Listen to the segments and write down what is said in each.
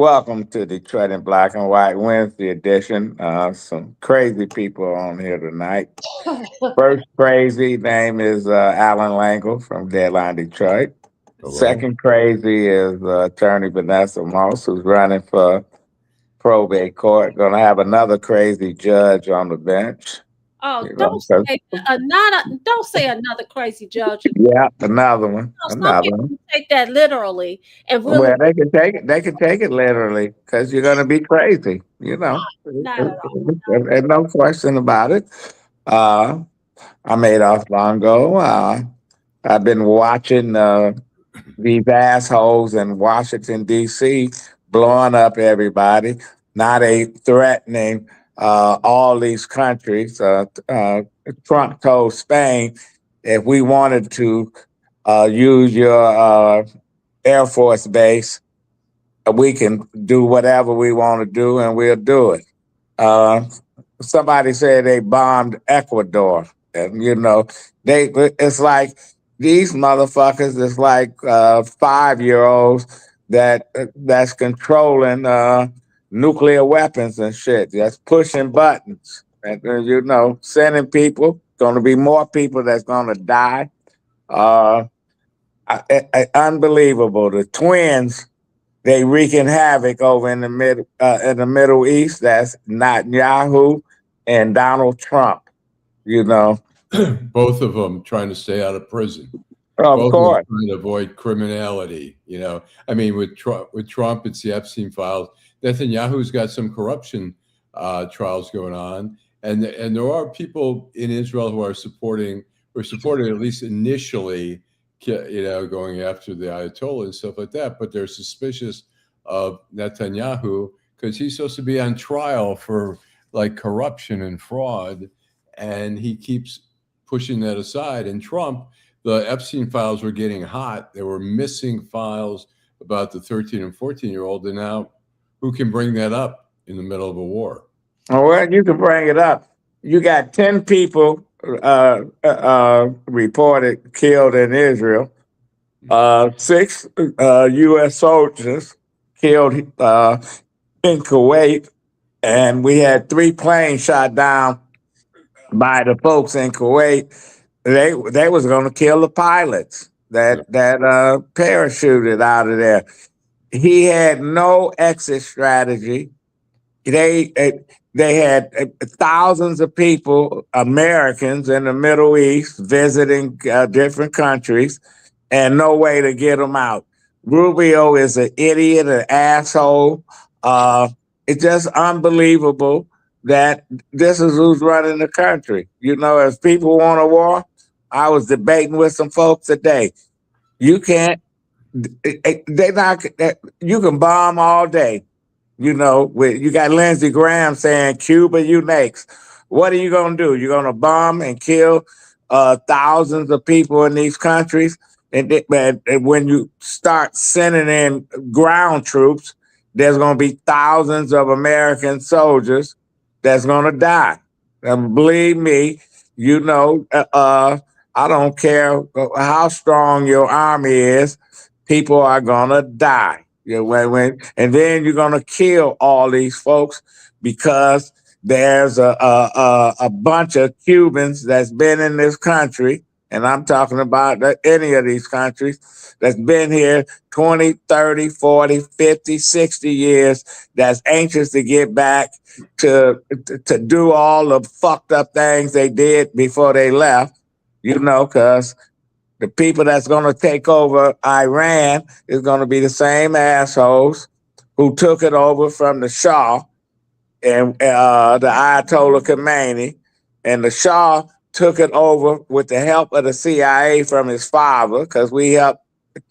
Welcome to Detroit in Black and White Wednesday edition. Some crazy people on here tonight. First crazy name is Allan Lengel from Deadline Detroit. Hello. Second crazy is attorney Vanessa Moss, who's running for probate court. Going to have another crazy judge on the bench. Oh, You know, don't say another. Don't say another crazy judge. yeah, another one, Some another people one. take that literally and really Well, they can take it. They can take it literally because you're going to be crazy. You know, not at all. there's no question about it. Uh, I'm Adolph Mongo. I've been watching these assholes in Washington D.C. blowing up everybody. Now they threatening all these countries. Trump told Spain if we wanted to use your Air Force base, we can do whatever we want to do, and we'll do it. Uh, Somebody said they bombed Ecuador, and they. It's like these motherfuckers is like 5-year-olds that's controlling nuclear weapons and shit. That's pushing buttons, and sending people. Going to be more people that's going to die. Uh, Unbelievable. The twins, they wreaking havoc over in the Middle East. That's Netanyahu and Donald Trump. You know, Both of them trying to stay out of prison. of Both of them course. trying to avoid criminality. I mean, with Trump, it's the Epstein files. Netanyahu's got some corruption trials going on, and there are people in Israel who are supporting at least initially, going after the Ayatollah and stuff like that. But they're suspicious of Netanyahu because he's supposed to be on trial for like corruption and fraud, and he keeps pushing that aside. And Trump, the Epstein files were getting hot. There were missing files about the 13 and 14-year-old, and now who can bring that up in the middle of a war? Well, you can bring it up. You got 10 people reported killed in Israel. 6 U.S. soldiers killed in Kuwait, and we had 3 planes shot down by the folks in Kuwait. They was going to kill the pilots that parachuted out of there. He had no exit strategy. They had thousands of people, Americans in the Middle East, visiting different countries, and no way to get them out. Rubio is an idiot, an asshole. It's just unbelievable that this is who's running the country. If people want a war, I was debating with some folks today. You can't. They not. You can bomb all day. You got Lindsey Graham saying Cuba, you next. What are you gonna do? You're gonna bomb and kill thousands of people in these countries, and when you start sending in ground troops, there's gonna be thousands of American soldiers that's gonna die. And believe me, I don't care how strong your army is, people are gonna die. And then you're gonna kill all these folks because there's a bunch of Cubans that's been in this country, and I'm talking about any of these countries that's been here 20, 30, 40, 50, 60 years, that's anxious to get back to do all the fucked up things they did before they left, because the people that's going to take over Iran is going to be the same assholes who took it over from the Shah and the Ayatollah Khomeini. And the Shah took it over with the help of the CIA from his father, because we helped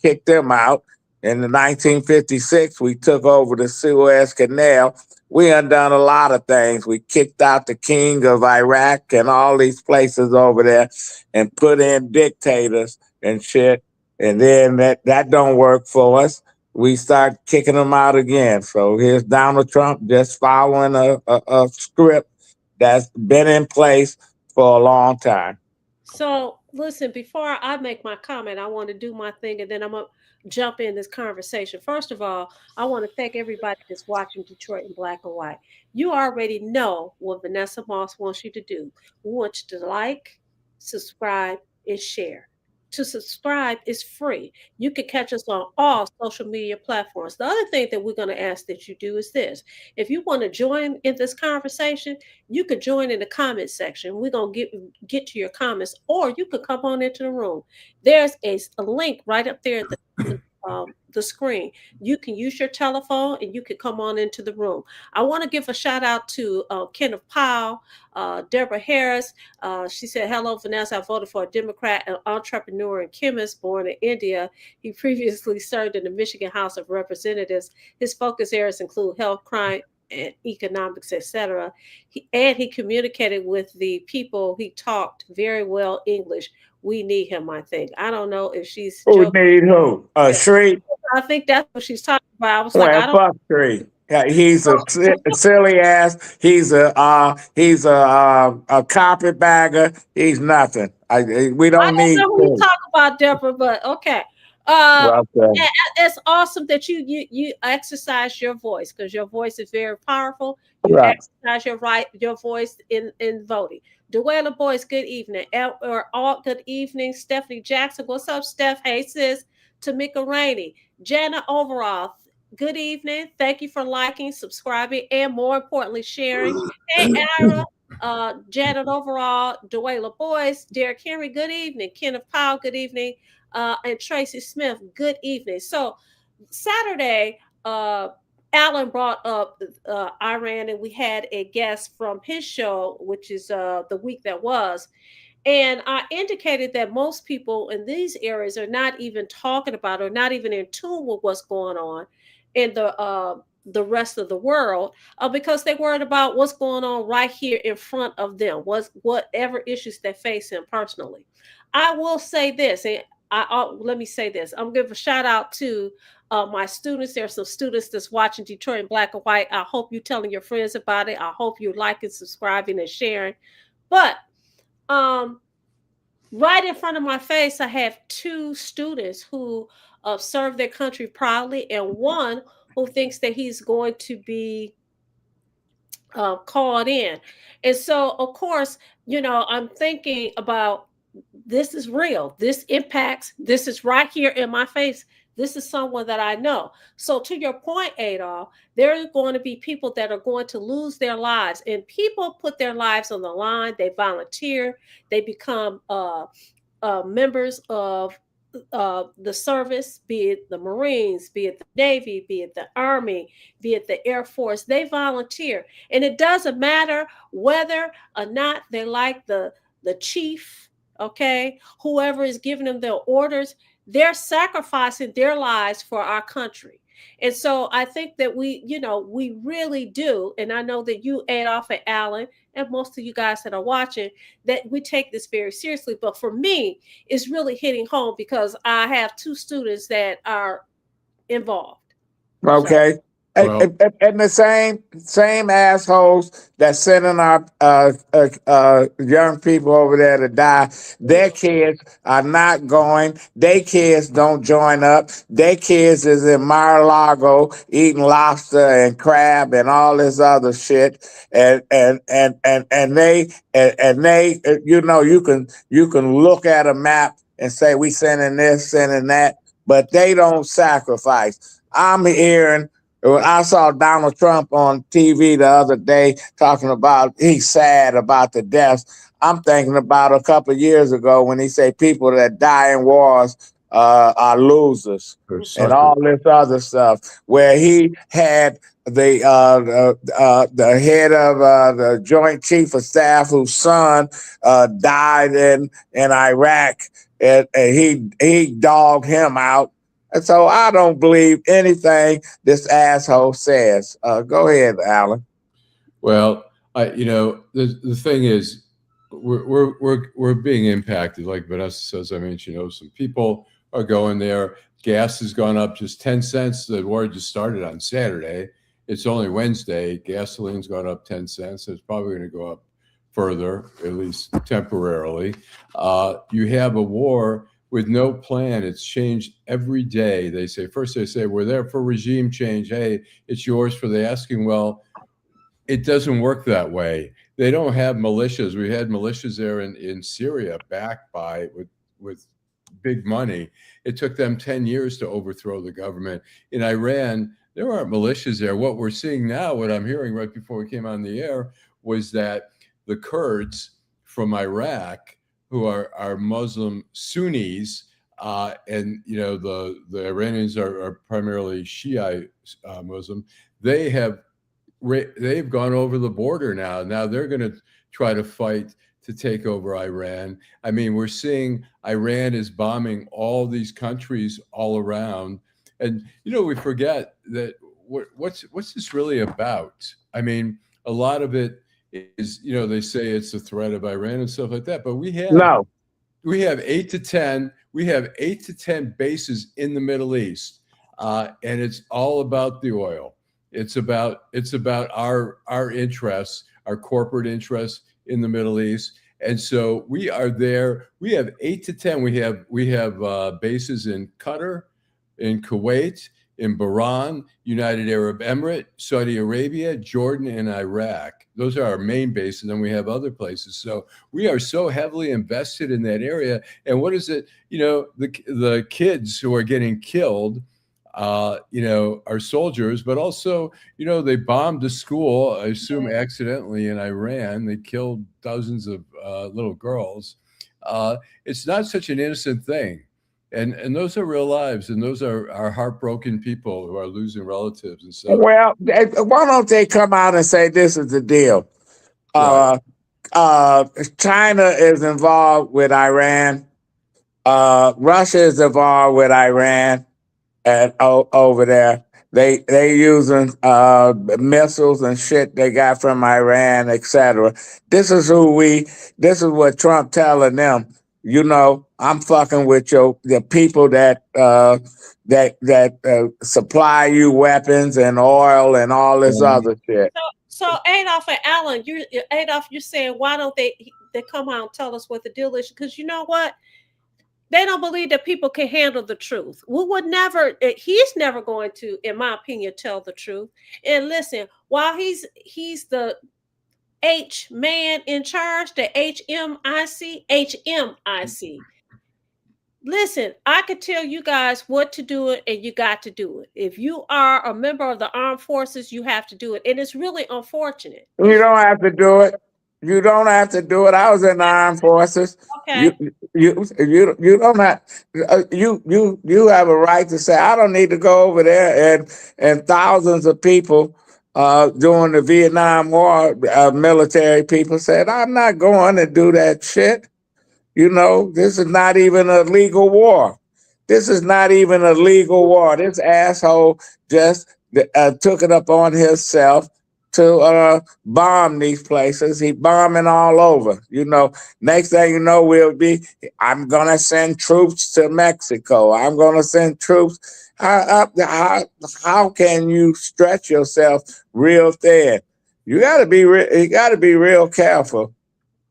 kick them out. In 1956, we took over the Suez Canal. We undone a lot of things. We kicked out the king of Iraq and all these places over there and put in dictators and shit. And then that don't work for us. We start kicking them out again. So here's Donald Trump just following a script that's been in place for a long time. So listen, before I make my comment, I want to do my thing and then I'm going to jump in this conversation. First of all, I want to thank everybody that's watching Detroit in Black and White. You already know what Vanessa Moss wants you to do. We want you to like, subscribe, and share. To subscribe is free. You can catch us on all social media platforms. The other thing that we're going to ask that you do is this. If you want to join in this conversation, you could join in the comment section. We're gonna get to your comments, or you could come on into the room. There's a link right up there at the screen. You can use your telephone and you can come on into the room. I want to give a shout out to Kenneth Powell, Deborah Harris. She said, "Hello, Vanessa. I voted for a Democrat, an entrepreneur and chemist born in India. He previously served in the Michigan House of Representatives. His focus areas include health, crime, and economics, etc. He communicated with the people. He talked very well English. We need him, I think. I don't know if she's Who joking. need who? Shree? I think that's what she's talking about. I was like, Well, I don't fuck Shree. Yeah, he's a know. silly ass. He's a carpetbagger. He's nothing. We I don't don't need know who you Shree. talk about, Deborah, but okay. Uh, Well, it's awesome that you exercise your voice because your voice is very powerful. You right. exercise your voice in voting. Duela Boys, good evening. Or all good evening. Stephanie Jackson, what's up, Steph? Hey sis. Tamika Rainey, Jana Overall, good evening. Thank you for liking, subscribing, and more importantly, sharing. Hey Ira, Janet Overall, Duela Boys, Derek Henry, good evening. Kenneth Powell, good evening. And Tracy Smith, good evening. So Saturday, Allan brought up Iran, and we had a guest from his show, which is the week that was. And I indicated that most people in these areas are not even talking about or not even in tune with what's going on in the rest of the world because they're worried about what's going on right here in front of them, whatever issues they face in personally. I will say this, and let me say this. I'm gonna give a shout out to my students. There are some students that's watching Detroit in Black and White. I hope you're telling your friends about it. I hope you're liking, subscribing, and sharing. But um, right in front of my face, I have two students who serve their country proudly, and one who thinks that he's going to be called in. And so, of course, I'm thinking about this is real. This impacts, this is right here in my face. This is someone that I know. So, to your point, Adolph, there are going to be people that are going to lose their lives, and people put their lives on the line. They volunteer, they become members of the service, be it the Marines, be it the Navy, be it the Army, be it the Air Force. They volunteer, and it doesn't matter whether or not they like the chief, okay, whoever is giving them their orders. They're sacrificing their lives for our country. And so I think that we really do. And I know that you, Adolph and Allan, and most of you guys that are watching, that we take this very seriously. But for me, it's really hitting home because I have two students that are involved. So, Okay. Well, And the same assholes that sending our young people over there to die, their kids are not going. Their kids don't join up. Their kids is in Mar-a-Lago eating lobster and crab and all this other shit. And they, you can look at a map and say we sending this, sending that, but they don't sacrifice. I'm hearing, when I saw Donald Trump on TV the other day talking about he's sad about the deaths. I'm thinking about a couple of years ago when he said people that die in wars are losers and all this other stuff, where he had the head of the Joint Chief of Staff whose son died in Iraq, and he dogged him out. And so I don't believe anything this asshole says. Go ahead, Allan. Well, the thing is, we're being impacted. Like Vanessa says, I mean, some people are going there. Gas has gone up just 10 cents. The war just started on Saturday. It's only Wednesday. Gasoline's gone up 10 cents. It's probably going to go up further, at least temporarily. You have a war with no plan. It's changed every day. First they say, we're there for regime change. Hey, it's yours for the asking. Well, it doesn't work that way. They don't have militias. We had militias there in Syria backed by with big money. It took them 10 years to overthrow the government. In Iran, there aren't militias there. What we're seeing now, what I'm hearing right before we came on the air, was that the Kurds from Iraq, who are Muslim Sunnis, and the Iranians are primarily Shiite Muslim. They've gone over the border now. Now they're going to try to fight to take over Iran. I mean, we're seeing Iran is bombing all these countries all around, and we forget that what's this really about? I mean, a lot of it is, they say it's a threat of Iran and stuff like that, but we have 8 to 10. We have 8 to 10 bases in the Middle East, and it's all about the oil. It's about our interests, our corporate interests in the Middle East, and so we are there. We have 8 to 10. We have bases in Qatar, in Kuwait, in Bahrain, United Arab Emirates, Saudi Arabia, Jordan, and Iraq. Those are our main bases, and then we have other places. So we are so heavily invested in that area. And what is it? The kids who are getting killed, are soldiers, but also, they bombed a school, I assume accidentally, in Iran. They killed dozens of little girls. It's not such an innocent thing. And those are real lives, and those are heartbroken people who are losing relatives and stuff. Well, why don't they come out and say this is the deal? Right. China is involved with Iran. Russia is involved with Iran, and over there they using missiles and shit they got from Iran, etc. This is what Trump telling them. I'm fucking with the people that supply you weapons and oil and all this other shit. So Adolph and Allan, you're saying, why don't they come out and tell us what the deal is? Because you know what? They don't believe that people can handle the truth. He's never going to, in my opinion, tell the truth. And listen, while he's the H man in charge, the HMIC. Listen, I could tell you guys what to do it, and you got to do it. If you are a member of the armed forces, you have to do it. And it's really unfortunate. You don't have to do it. You don't have to do it. I was in the armed forces. Okay. You don't have you have a right to say I don't need to go over there, and thousands of people during the Vietnam War, military people said I'm not going to do that shit. This is not even a legal war. This asshole just took it up on himself to bomb these places. He bombing all over. Next thing you know, I'm going to send troops to Mexico. I'm going to send troops. How can you stretch yourself real thin? You got to be real careful,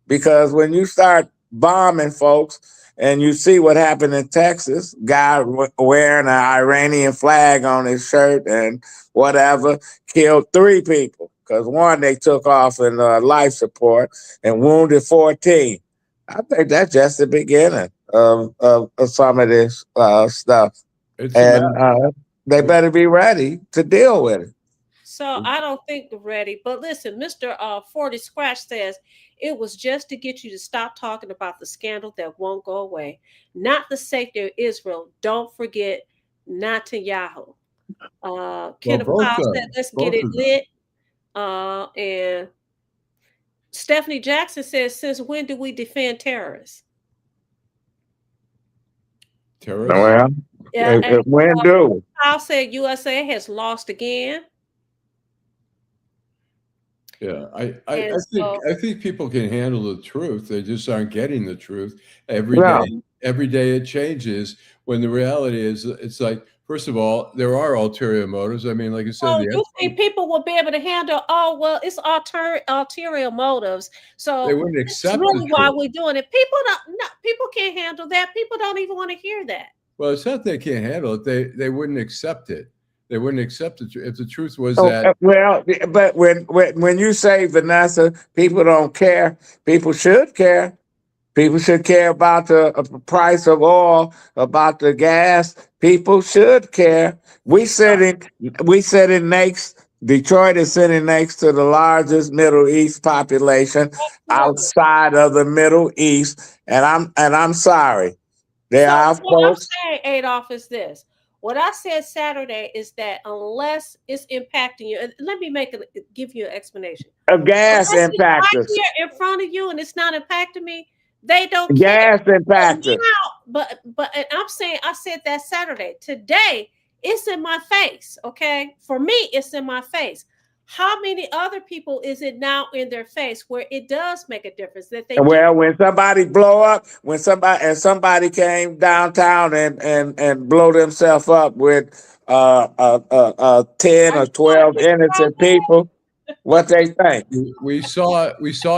because when you start bombing folks, and you see what happened in Texas, guy wearing an Iranian flag on his shirt and whatever, killed 3 people, because one they took off in life support and wounded 14. I think that's just the beginning of some of this stuff. They better be ready to deal with it. So I don't think they're ready. But listen, Mr. 40 Scratch says, it was just to get you to stop talking about the scandal that won't go away. Not the safety of Israel. Don't forget Netanyahu. Kenneth Powell said, let's get it lit. And Stephanie Jackson says, since when do we defend terrorists? Well, yeah, when do? Powell said USA has lost again. Yeah, I think people can handle the truth. They just aren't getting the truth every day. Every day it changes. When the reality is, it's like, First of all, there are ulterior motives. I mean, like I said, Oh, you think people will be able to handle? Oh, well, it's ulterior motives. they So wouldn't this is accept the really why truth. we're doing it. People don't. No, people can't handle that. People don't even want to hear that. Well, it's not they can't handle it. They wouldn't accept it. They wouldn't accept it if the truth was Oh, that. well, but when you say, Vanessa, people don't care, people should care. People should care about the price of oil, about the gas. People should care. We sitting next. Detroit is sitting next to the largest Middle East population Absolutely. outside of the Middle East, and I'm sorry. There So are what I'm folks. saying, Adolph, is this. What I said Saturday is that unless it's impacting you, and let me give you an explanation. Gas Unless it's right impactors. here in front of you and it's not impacting me, they don't care. Gas But impactors. now, and I'm saying I said that Saturday. Today, it's in my face. Okay. For me, it's in my face. How many other people is it now in their face where it does make a difference that they do? Well, when somebody blow up, when somebody came downtown and blow themselves up with 10 Are or you going to 12 innocent people, what they think? We saw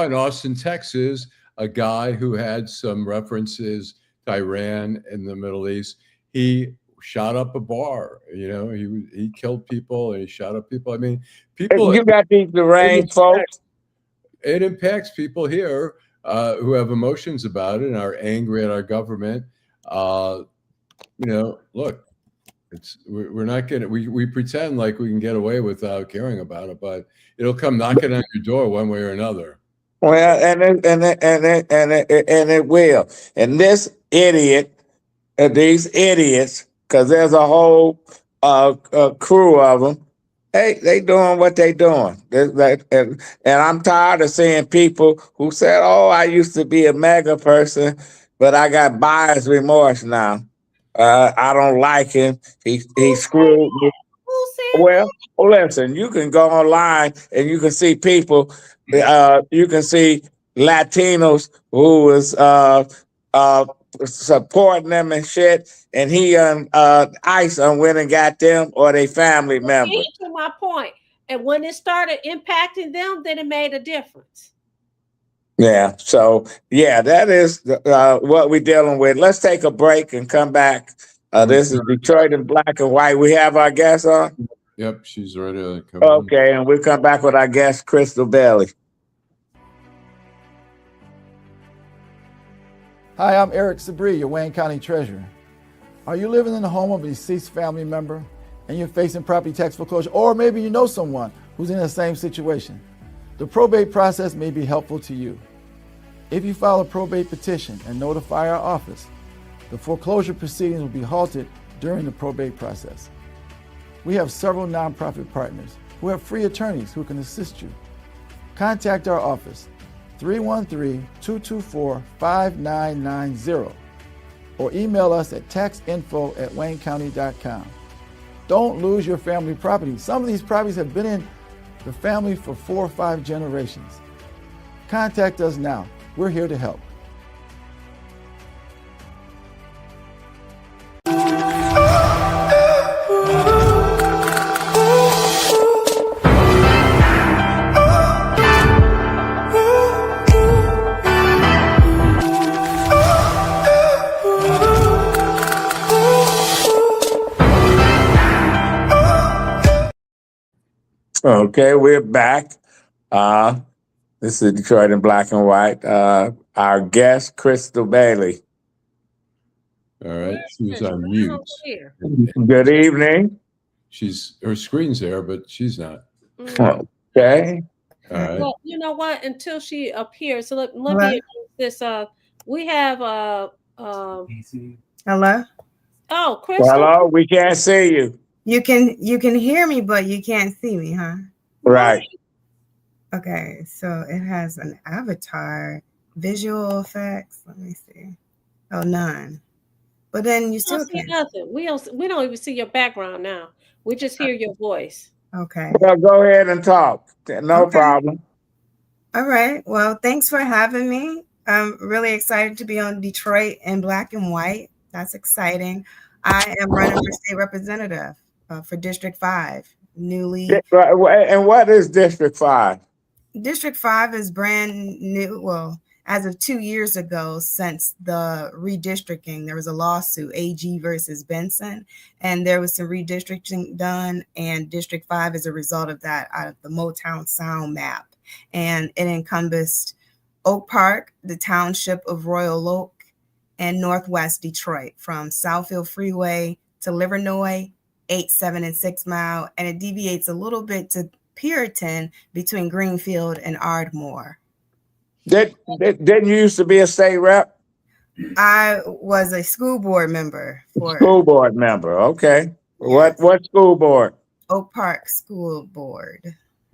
in Austin, Texas, a guy who had some references to Iran in the Middle East. He shot up a bar. He killed people and he shot up people. I mean, people. You got these deranged folks. It impacts people here who have emotions about it and are angry at our government. Look, we're not gonna we pretend like we can get away without caring about it, but it'll come knocking on your door one way or another. Well, and it will. And these idiots, because there's a whole crew of them. They doing what they doing. And I'm tired of seeing people who said, "Oh, I used to be a mega person, but I got buyer's remorse now. I don't like him. He screwed me." Who said Well, listen, you can go online and you can see people, you can see Latinos who was uh, supporting them and shit, and ICE went and got them or they family members. to my point? And when it started impacting them, then it made a difference. Yeah, so yeah, that is what we're dealing with. Let's take a break and come back. This is Detroit in black and white. We have our guest on. Yep, she's ready to come in. Okay, and we'll come back with our guest, Crystal Bailey. Hi, I'm Eric Sabri, your Wayne County Treasurer. Are you living in the home of a deceased family member and you're facing property tax foreclosure, or maybe you know someone who's in the same situation? The probate process may be helpful to you. If you file a probate petition and notify our office, the foreclosure proceedings will be halted during the probate process. We have several nonprofit partners who have free attorneys who can assist you. Contact our office, 313-224-5990, or email us at taxinfo@waynecounty.com. Don't lose your family property. Some of these properties have been in the family for 4 or 5 generations. Contact us now. We're here to help. Okay, we're back. This is Detroit in black and white. Our guest, Crystal Bailey. All right, she was on mute. Good evening. Her screen's there, but she's not. Okay. All right. Well, you know what? Until she appears, so let me announce this. We have Hello. oh, Crystal. Hello, we can't see you. You can hear me, but you can't see me, huh? Right. Okay, so it has an avatar, visual effects. Let me see. Oh, none. But then you still don't see can't. nothing. We don't even see your background now. We just hear your voice. Okay. Well, go ahead and talk. No problem. All right. Well, thanks for having me. I'm really excited to be on Detroit in black and white. That's exciting. I am running for state representative for District 5. Newly, And what is District 5? District 5 is brand new. Well, as of 2 years ago, since the redistricting, there was a lawsuit, AG versus Benson, and there was some redistricting done. And District 5 is a result of that out of the Motown Sound map. And it encompassed Oak Park, the township of Royal Oak, and Northwest Detroit, from Southfield Freeway to Livernois, 8, 7, and 6 Mile. And it deviates a little bit to Puritan between Greenfield and Ardmore. Didn't you used to be a state rep? I was a school board member for School board member. Okay. Yes. What school board? Oak Park School Board.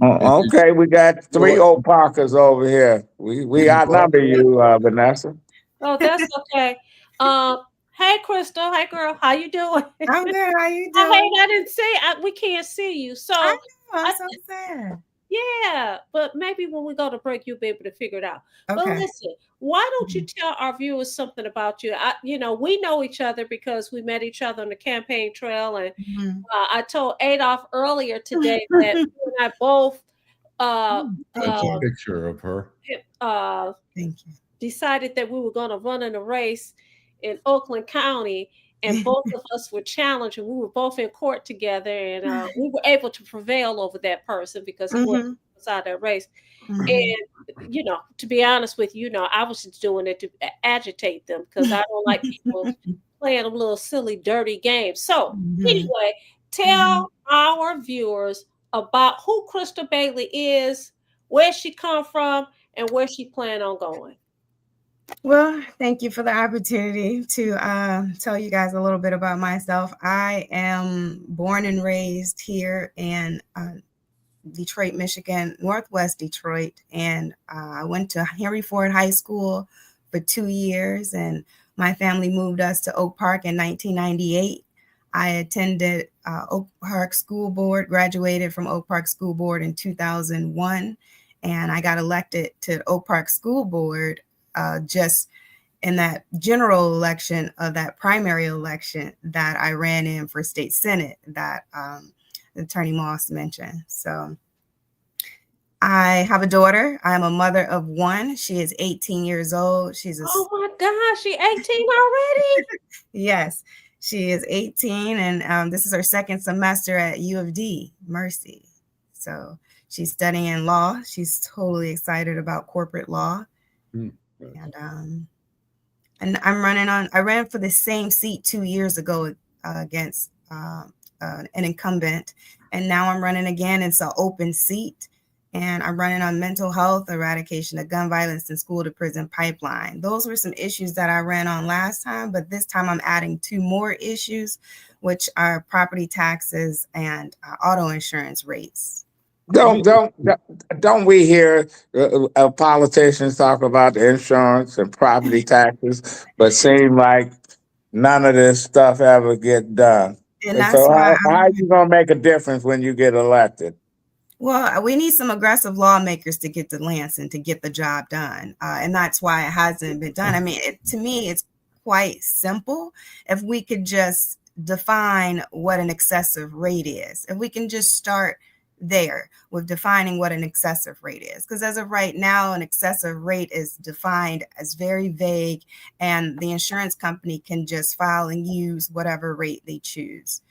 Oh, okay, we got 3 Oak Parkers over here. We outnumber you, Vanessa. Oh, that's okay. Hey, Crystal. Hey, girl. How you doing? I'm good. How you Oh, doing? hey, I didn't say we can't see you. So I know. I'm so sad. yeah, but maybe when we go to break, you'll be able to figure it out. But Okay. listen, why don't you tell our viewers something about you? We know each other because we met each other on the campaign trail, and Mhm. I told Adolph earlier today that you and I both That's a picture of her. Thank you. decided that we were going to run in a race in Oakland County, and both of us were challenged, and we were both in court together, and we were able to prevail over that person because he was outside that race. Mhm. And to be honest with you, I was just doing it to agitate them because I don't like people playing a little silly, dirty game. So anyway, tell our viewers about who Crystal Bailey is, where she come from, and where she plan on going. Well, thank you for the opportunity to tell you guys a little bit about myself. I am born and raised here in Detroit, Michigan, Northwest Detroit, and I went to Henry Ford High School for 2 years, and my family moved us to Oak Park in 1998. I attended Oak Park School Board, graduated from Oak Park School Board in 2001, and I got elected to Oak Park School Board just in that general election of that primary election that I ran in for state senate that Attorney Moss mentioned. So I have a daughter. I'm a mother of 1. She is 18 years old. Oh my gosh, she's 18 already? Yes, she is 18, and this is her second semester at U of D, Mercy. So she's studying law. She's totally excited about corporate law. And I ran for the same seat 2 years ago against an incumbent, and now I'm running again. It's an open seat, and I'm running on mental health, eradication of gun violence, and school to prison pipeline. Those were some issues that I ran on last time, but this time I'm adding 2 more issues, which are property taxes and auto insurance rates. Don't we hear politicians talk about the insurance and property taxes, but seem like none of this stuff ever get done? And that's So why how are you gonna make a difference when you get elected? Well, we need some aggressive lawmakers to get to Lansing to get the job done. And that's why it hasn't been done. I mean, to me, it's quite simple. If we could just define what an excessive rate is, if we can just start there with defining what an excessive rate is. Because as of right now, an excessive rate is defined as very vague, and the insurance company can just file and use whatever rate they choose.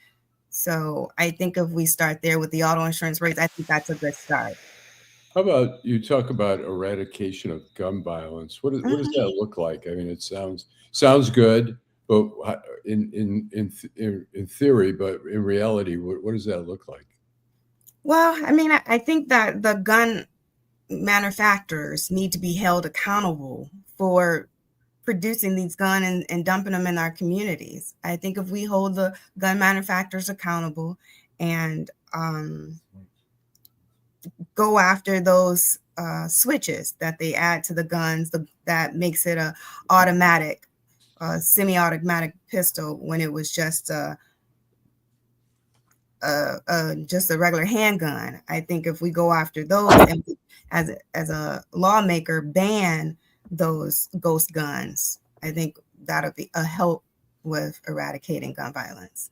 So I think if we start there with the auto insurance rates, I think that's a good start. How about you talk about eradication of gun violence? What does that look like? I mean, it sounds good, but in theory, but in reality, what does that look like? Well, I mean, I think that the gun manufacturers need to be held accountable for producing these guns and dumping them in our communities. I think if we hold the gun manufacturers accountable and go after those switches that they add to the guns, that makes it a automatic, semi-automatic pistol when it was just a regular handgun. I think if we go after those and as a lawmaker ban those ghost guns, I think that'll be a help with eradicating gun violence.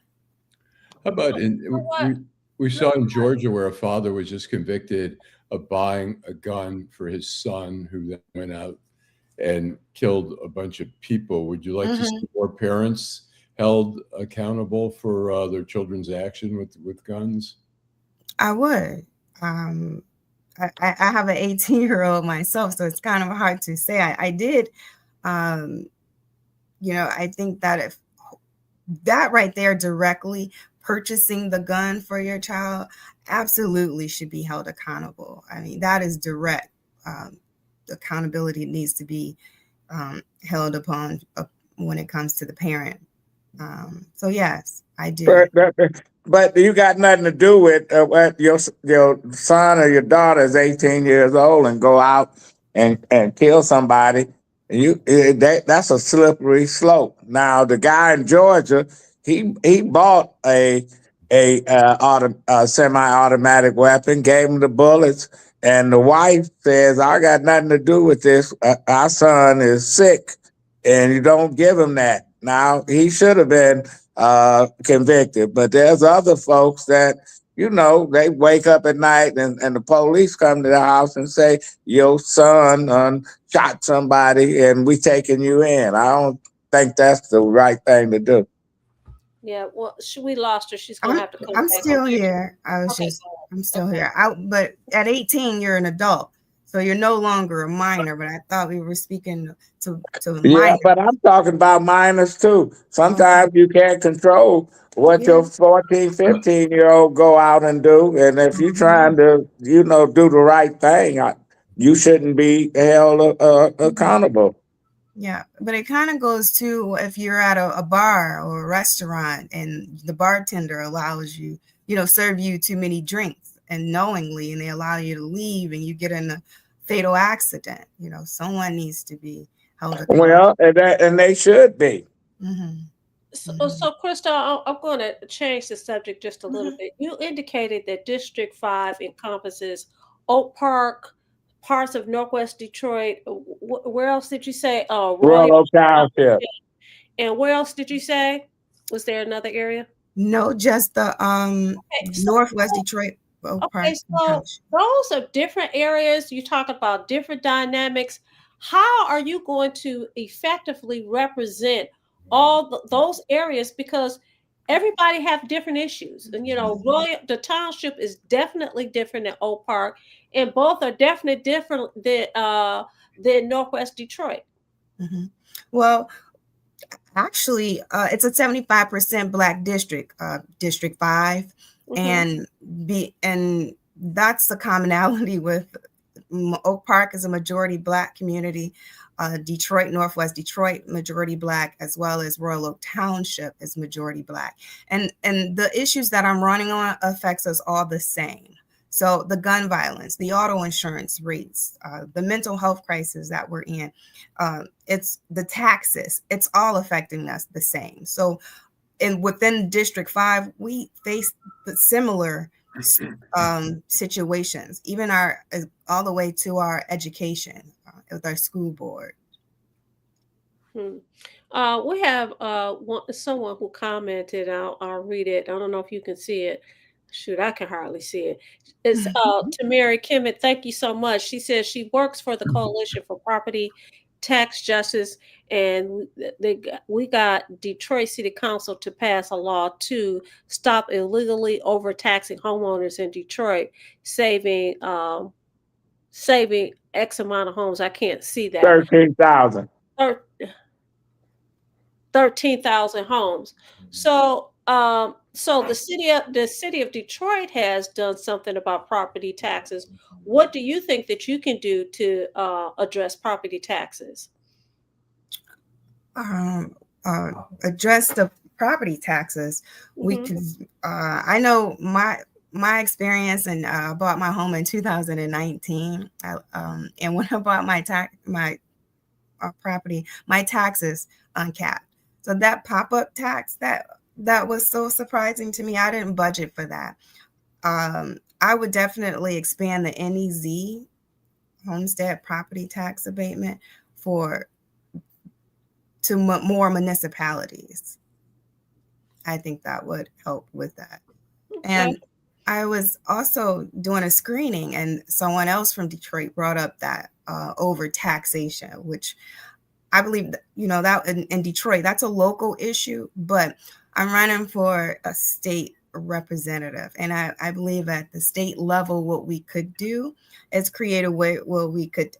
How about what? we saw in Georgia where a father was just convicted of buying a gun for his son, who then went out and killed a bunch of people. Would you like to see more parents held accountable for their children's action with guns? I would. I have an 18-year-old myself, so it's kind of hard to say. I did. I think that if that right there directly purchasing the gun for your child absolutely should be held accountable. I mean, that is direct. Accountability needs to be held upon when it comes to the parent. So yes, I do. But you got nothing to do with what your son or your daughter is 18 years old and go out and kill somebody. That's a slippery slope. Now the guy in Georgia, he bought a semi-automatic weapon, gave him the bullets, and the wife says, "I got nothing to do with this. Our son is sick, and you don't give him that." Now he should have been convicted, but there's other folks that they wake up at night and the police come to the house and say your son shot somebody and we taking you in. I don't think that's the right thing to do. Yeah, well, we lost her. She's gonna have to come I'm back. still here. I'm still here. But at 18, you're an adult, so you're no longer a minor. But I thought we were speaking to Yeah, minors. but I'm talking about minors too. Sometimes you can't control what your 14, 15-year-old go out and do. And if you're trying to, do the right thing, you shouldn't be held accountable. Yeah, but it kind of goes to if you're at a bar or a restaurant and the bartender allows you, serve you too many drinks and knowingly, and they allow you to leave and you get in a fatal accident. Someone needs to be held accountable. Well, and they should be. So Krista, I'm going to change the subject just a little bit. You indicated that District 5 encompasses Oak Park, parts of Northwest Detroit. Where else did you say? Royal Township. And where else did you say? Was there another area? No, just the Northwest Detroit. Oak Park. So those are different areas. You talk about different dynamics. How are you going to effectively represent all those areas? Because everybody have different issues. And, the township is definitely different than Oak Park, and both are definitely different than Northwest Detroit. Well, actually, it's a 75% Black district, District 5, and that's the commonality with Oak Park is a majority Black community. Detroit, Northwest Detroit, majority Black, as well as Royal Oak Township is majority Black. And the issues that I'm running on affects us all the same. So the gun violence, the auto insurance rates, the mental health crisis that we're in, it's the taxes, it's all affecting us the same. So within District 5, we face similar situations, even all the way to our education with our school board. We have someone who commented. I'll read it. I don't know if you can see it. Shoot, I can hardly see it. It's Tamari Kimmett. Thank you so much. She says she works for the Coalition for Property Tax Justice, and we got Detroit City Council to pass a law to stop illegally overtaxing homeowners in Detroit, saving X amount of homes. I can't see that. 13,000. 13,000 homes. So the city of Detroit has done something about property taxes. What do you think that you can do to address property taxes? Address the property taxes. We could. I know my experience, and I bought my home in 2019. And when I bought my property, my taxes uncapped. So that pop-up tax, that was so surprising to me. I didn't budget for that. I would definitely expand the NEZ, homestead property tax abatement, to more municipalities. I think that would help with that. Okay. And I was also doing a screening, and someone else from Detroit brought up that over taxation, which I believe that, that in Detroit, that's a local issue, but I'm running for a state representative. And I believe at the state level, what we could do is create a way where we could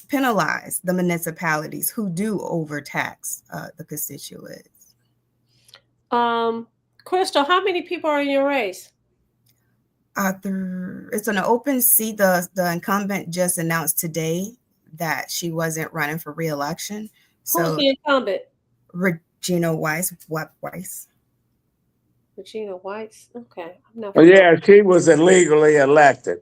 penalize the municipalities who do overtax the constituents. Crystal, how many people are in your race? It's an open seat. The incumbent just announced today that she wasn't running for re-election. Who's the incumbent? Regina Weiss. Regina Weiss. Okay. Yeah, she was illegally elected.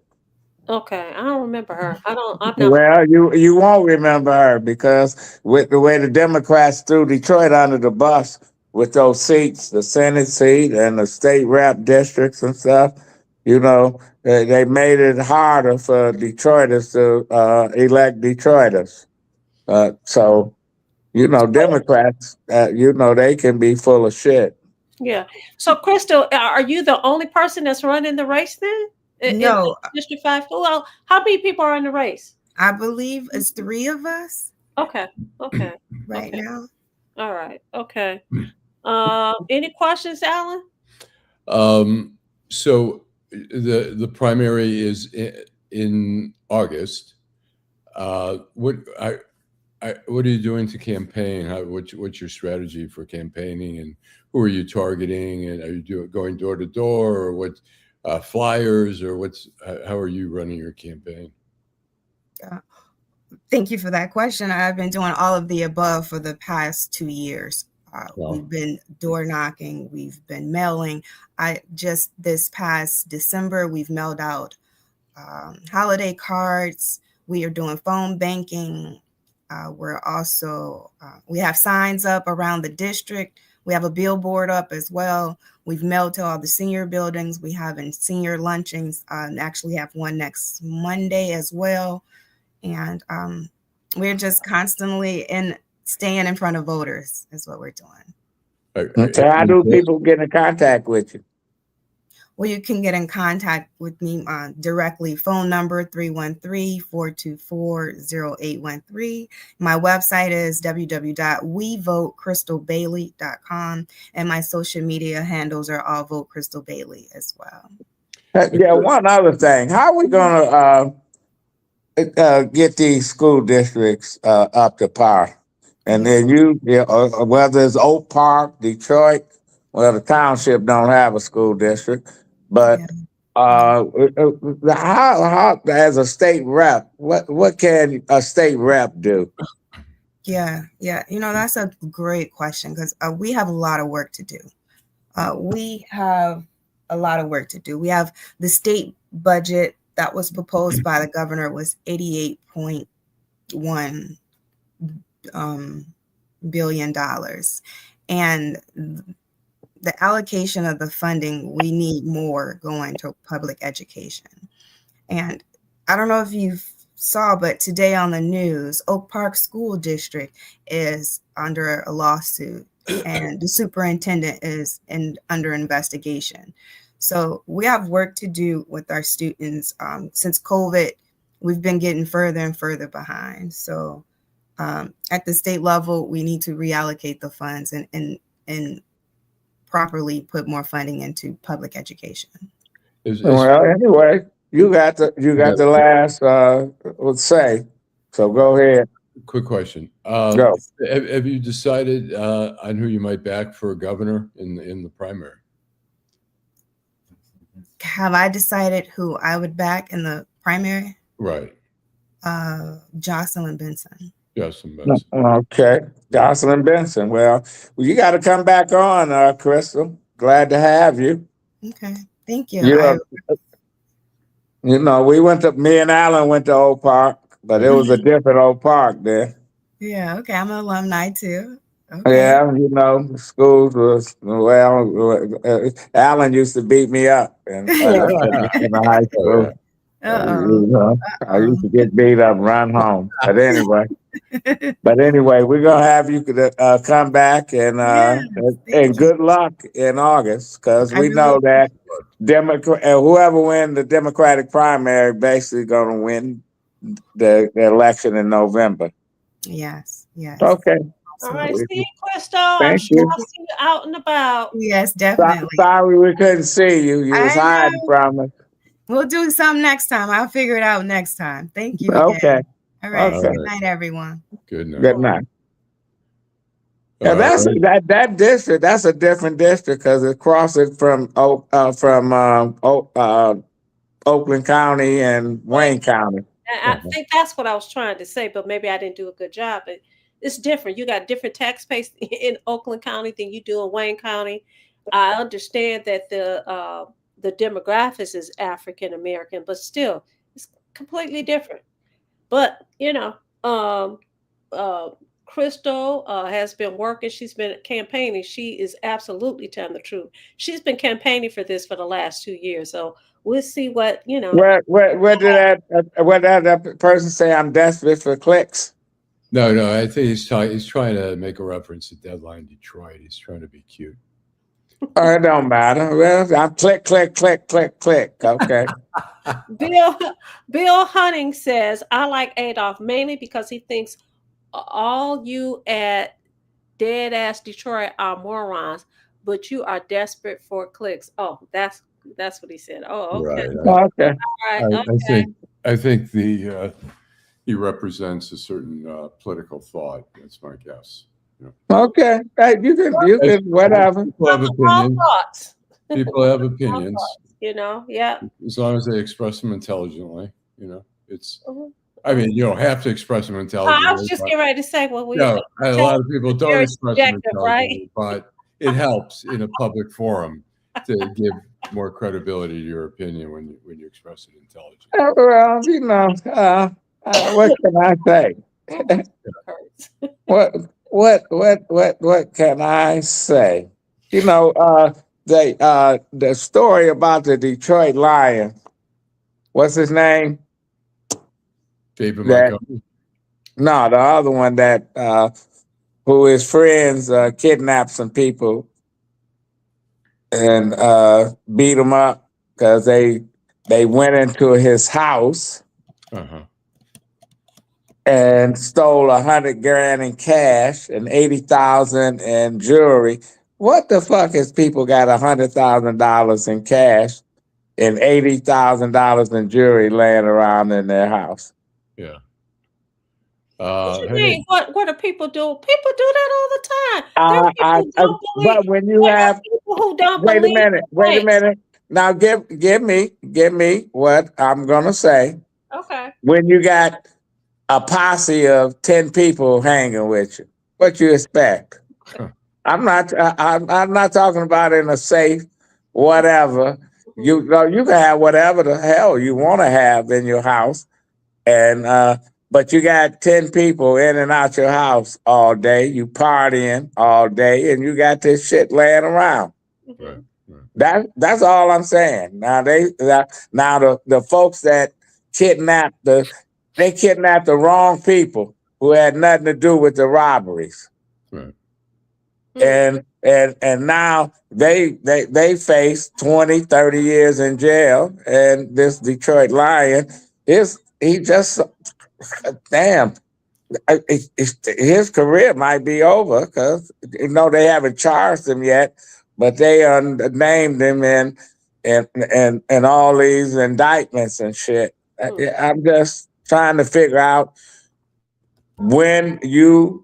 Okay, I don't remember her. I'm not. Well, you won't remember her because with the way the Democrats threw Detroit under the bus with those seats, the Senate seat and the state rep districts and stuff, they made it harder for Detroiters to elect Detroiters. So, Democrats, they can be full of shit. Yeah. So, Crystal, are you the only person that's running the race then? No. In District 5? Well, how many people are in the race? I believe it's 3 of us. Okay. Right now. All right. Okay. Any questions, Allan? So the primary is in August. What are you doing to campaign? What's your strategy for campaigning, and who are you targeting? And are you going door to door, or what flyers, or how are you running your campaign? Thank you for that question. I've been doing all of the above for the past 2 years. Wow. We've been door knocking. We've been mailing. Just this past December, we've mailed out holiday cards. We are doing phone banking. We're also, we have signs up around the district. We have a billboard up as well. We've mailed to all the senior buildings. We have in senior luncheons, and actually have one next Monday as well. And we're just constantly staying in front of voters is what we're doing. So how do people get in contact with you? Well, you can get in contact with me directly. Phone number 313-424-0813. My website is www.wevotecrystalbailey.com. And my social media handles are all Vote Crystal Bailey as well. Yeah, one other thing. How are we going to get these school districts up to par? And then whether it's Oak Park, Detroit, well, the township don't have a school district. But how as a state rep, what can a state rep do? Yeah, that's a great question because we have a lot of work to do. We have the state budget that was proposed by the governor was $88.1 billion, and the allocation of the funding, we need more going to public education. And I don't know if you saw, but today on the news, Oak Park School District is under a lawsuit and the superintendent is under investigation. So we have work to do with our students. Since COVID, we've been getting further and further behind. So at the state level, we need to reallocate the funds and properly put more funding into public education. Well, anyway, you got the last say. So go ahead. Quick question. Go. Have you decided on who you might back for governor in the primary? Have I decided who I would back in the primary? Right. Jocelyn Benson. Okay. Jocelyn Benson. Well, you got to come back on, Crystal. Glad to have you. Okay. Thank you. Me and Allan went to Oak Park, but it was a different Oak Park there. Yeah. Okay. I'm an alumni too. Okay. Yeah. Schools was, Allan used to beat me up in the high school. I used to get beat up and run home. But anyway. But anyway, we're gonna have you come back and Yes, thank you. good luck in August because I we really know that Democrat whoever win the Democratic primary basically gonna win the election in November. yes, yes. Okay, All right, Absolutely. see you, Crystal. I'm thank sure you. I'll see you out and about. Yes, definitely. Sorry we couldn't see you. You was I hiding know. from us. We'll do some next time. I'll figure it out next time. Thank you Okay, again. All right. okay. Good night, everyone. Good night. Good night. Yeah, All that's right. that district. That's a different district because it crosses from Oakland County and Wayne County. I think that's what I was trying to say, but maybe I didn't do a good job. But it's different. You got different tax base in Oakland County than you do in Wayne County. I understand that the demographics is African American, but still, it's completely different. But uh, Crystal has been working. She's been campaigning. She is absolutely telling the truth. She's been campaigning for this for the last 2 years. So we'll see what. Where did that person say I'm desperate for clicks? No, I think he's trying to make a reference to Deadline Detroit. He's trying to be cute. Oh, it don't matter. Well, I'm click, click, click, click, click. Okay. Bill Hunting says, I like Adolph mainly because he thinks all you at dead ass Detroit are morons, but you are desperate for clicks. Oh, that's what he said. Oh, okay. Right. Okay. All right. Okay. I think he represents a certain political thought. That's my guess. Okay. Hey, you can whatever. People have Wrong opinions. thoughts. People have opinions. Yeah. As long as they express them intelligently, it's. Mhm. I mean, you don't have to express them I intelligently. was just getting ready to say, well, No, a lot of people don't very express them subjective, intelligently, but it helps in a public forum to give more credibility to your opinion when you express it intelligently. Well, what can I say? What can I say? The story about the Detroit Lion. What's his name? David That Montgomery. No, the other one that who his friends kidnapped some people and beat them up because they went into his house Uh-huh. and stole $100,000 in cash and 80,000 in jewelry. What the fuck is people got $100,000 in cash and $80,000 in jewelry laying around in their house? Yeah. What you mean? What do people do? People do that all the time. There are people who don't believe. But when you There are have, people who don't wait a believe minute, in wait a race. minute. Now give me what I'm gonna say. Okay. When you got a posse of 10 people hanging with you, what you expect? I'm not talking about in a safe, whatever. You can have whatever the hell you want to have in your house, and but you got 10 people in and out your house all day. You partying all day, and you got this shit laying around. Right. That's all I'm saying. Now the folks that kidnapped they kidnapped the wrong people who had nothing to do with the robberies. Right. And now they face 20, 30 years in jail. And this Detroit Lion he just damn. His career might be over because they haven't charged him yet, but they named him in all these indictments and shit. I'm just trying to figure out when you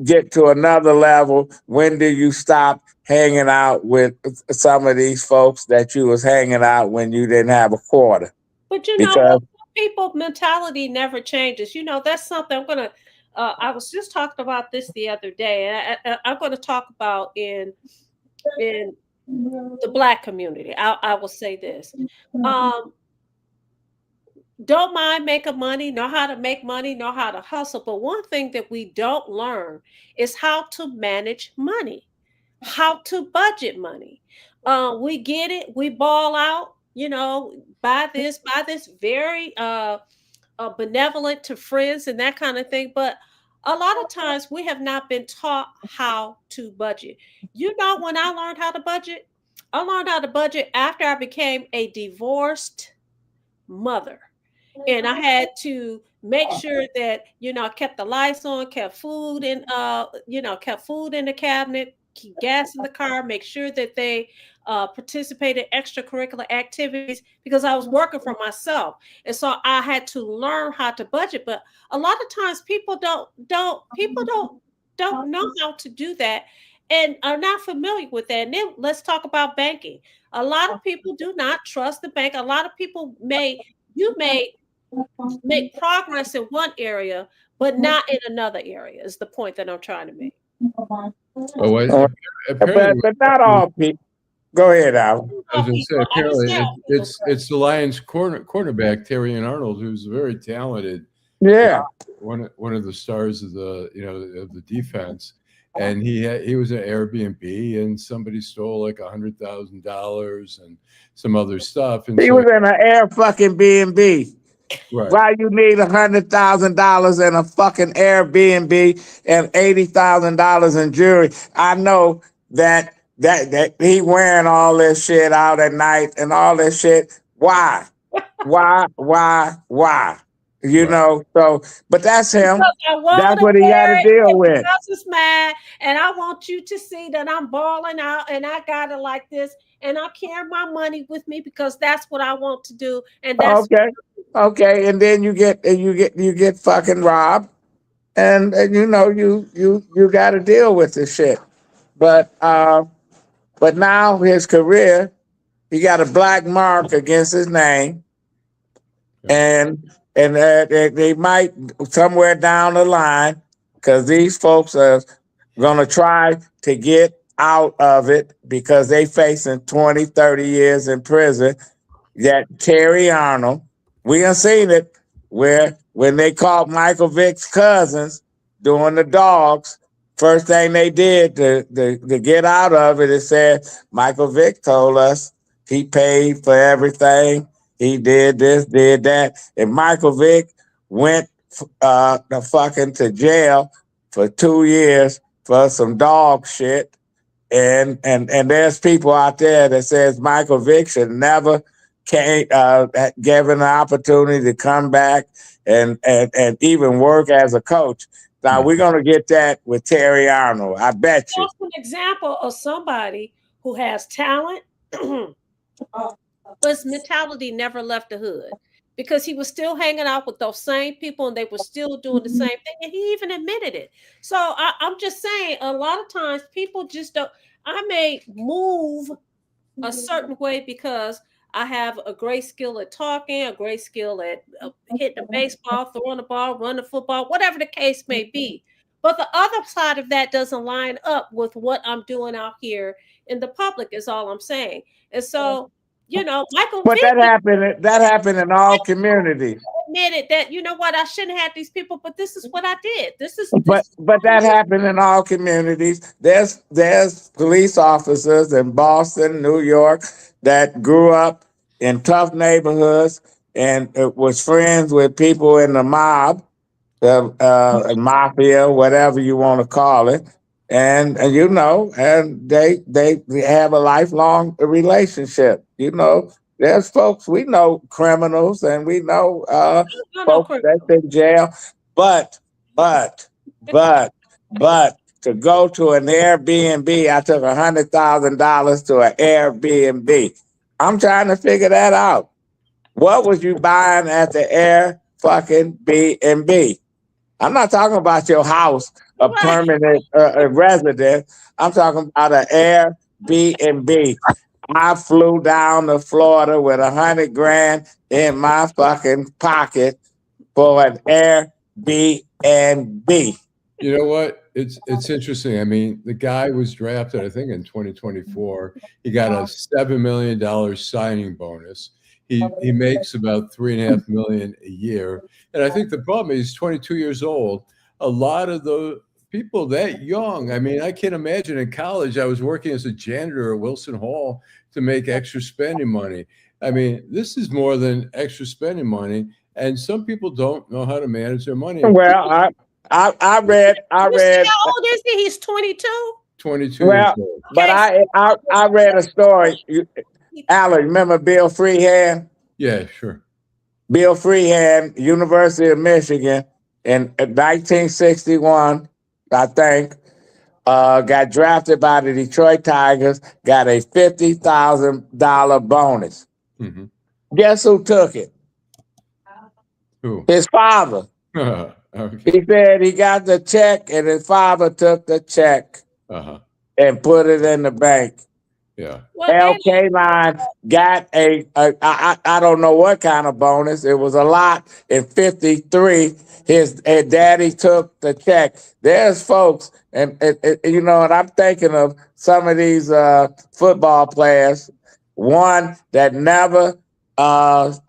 get to another level, when do you stop hanging out with some of these folks that you was hanging out when you didn't have a quarter? But Because people mentality never changes. That's something I'm gonna. I was just talking about this the other day, and I'm going to talk about in the Black community. I will say this. Don't mind making money, know how to make money, know how to hustle. But one thing that we don't learn is how to manage money, how to budget money. We get it, we ball out, buy this very benevolent to friends and that kind of thing. But a lot of times we have not been taught how to budget. You know, when I learned how to budget, I learned how to budget after I became a divorced mother. And I had to make sure that, you know, I kept the lights on, kept food in, kept food in the cabinet, keep gas in the car, make sure that they participated in extracurricular activities because I was working for myself. And so I had to learn how to budget. But a lot of times people don't know how to do that and are not familiar with that. And then let's talk about banking. A lot of people do not trust the bank. A lot of people may make progress in one area, but not in another area, is the point that I'm trying to make. Oh, apparently, but not all people. Go ahead, Al. I was going to say, apparently, it's the Lions cornerback Terry Arnold, who's very talented. Yeah, one of the stars of the defense, and he was at Airbnb, and somebody stole like $100,000 and some other stuff. And he was in an air fucking B&B. Right. Why you need $100,000 in a fucking Airbnb and $80,000 in jewelry? I know that he wearing all this shit out at night and all this shit. Why? Why? You know, so, but that's him. That's what he got to deal with. Is mad, and I want you to see that I'm balling out, and I got it like this, and I carry my money with me because that's what I want to do. And that's okay. And then you get fucking robbed, and you know you got to deal with this shit. But now his career, he got a black mark against his name, and they might somewhere down the line, because these folks are gonna try to get out of it because they facing 20, 30 years in prison. That Terry Arnold, we have seen it where when they caught Michael Vick's cousins doing the dogs, first thing they did to get out of it, said Michael Vick told us he paid for everything. He did this, did that. And Michael Vick went to jail for 2 years for some dog shit. And there's people out there that says Michael Vick should never given an opportunity to come back and even work as a coach. Now we're gonna get that with Terry Arnold. I bet you. That's an example of somebody who has talent. But his mentality never left the hood because he was still hanging out with those same people and they were still doing the same thing. And he even admitted it. So I'm just saying, a lot of times people just don't. I may move a certain way because I have a great skill at talking, a great skill at hitting a baseball, throwing the ball, running the football, whatever the case may be. But the other side of that doesn't line up with what I'm doing out here in the public is all I'm saying. And so, you know, Michael But Vick, that happened in all communities. admitted that, you know what, I shouldn't have these people, but this is what I did. But that happened in all communities. There's police officers in Boston, New York, that grew up in tough neighborhoods and was friends with people in the mob, mafia, whatever you want to call it. And you know, and they have a lifelong relationship. You know, there's folks, we know criminals and we know folks that's in jail, but to go to an Airbnb, I took $100,000 to an Airbnb. I'm trying to figure that out. What was you buying at the Air fucking B&B? I'm not talking about your house, a permanent resident. I'm talking about an Airbnb. I flew down to Florida with $100,000 in my fucking pocket for an Airbnb. You know what? It's interesting. I mean, the guy was drafted, I think, in 2024. He got a $7 million signing bonus. He makes about $3.5 million a year. And I think the problem is he's 22 years old. A lot of the people that young, I mean, I can't imagine in college, I was working as a janitor at Wilson Hall to make extra spending money. I mean, this is more than extra spending money. and some people don't know how to manage their money. Well, I read You see how old is he? He's 22. 22 well, years old. but Okay, I read a story. Allan, remember Bill Freehand? Yeah, sure. Bill Freehand, University of Michigan, in 1961, I think, got drafted by the Detroit Tigers, got a $50,000 bonus. Hmm. Guess who took it? Who? His father. Okay. He said he got the check, and his father took the check Uh-huh. and put it in the bank. Yeah. well, LK Line got I don't know what kind of bonus. It was a lot. In 53, his daddy took the check. There's folks, and you know, and I'm thinking of some of these football players. One that never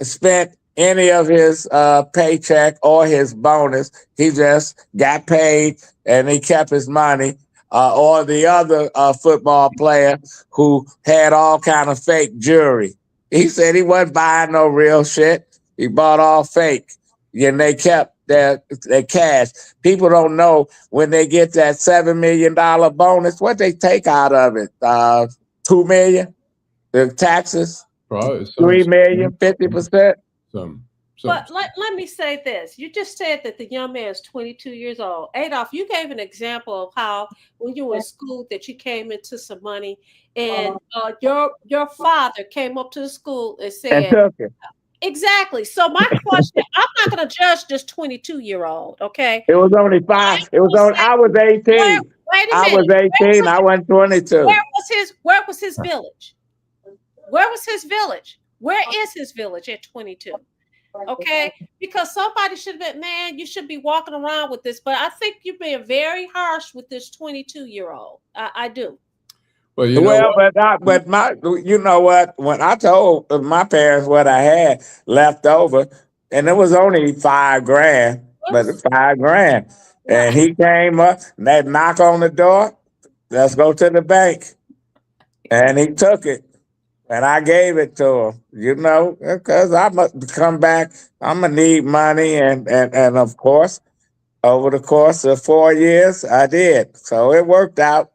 spent any of his paycheck or his bonus. He just got paid and he kept his money. Or the other football player who had all kind of fake jewelry. He said he wasn't buying no real shit. He bought all fake. And they kept their cash. People don't know when they get that $7 million bonus, what they take out of it. $2 million, the taxes, Probably $3 million, 50%. Some. But let me say this. You just said that the young man is 22 years old. Adolph, you gave an example of how when you were in school that you came into some money and your father came up to the school and And said, took it. exactly. So my question, I'm not going to judge this 22-year-old, okay? It was only 5. It was only, I was 18. Wait a I minute. was 18. I wasn't 22. Where was his village? Where was his village? Where is his village at 22? Okay, because somebody should have been, man, you should be walking around with this. But I think you're being very harsh with this 22-year-old. I do. Well, you know but you know what? When I told my parents what I had left over, and it was only $5,000, but it's $5,000, and he came up, and they knock on the door. Let's go to the bank, and he took it. And I gave it to him, you know, because I must come back. I'm gonna need money, and of course, over the course of 4 years, I did. So it worked out.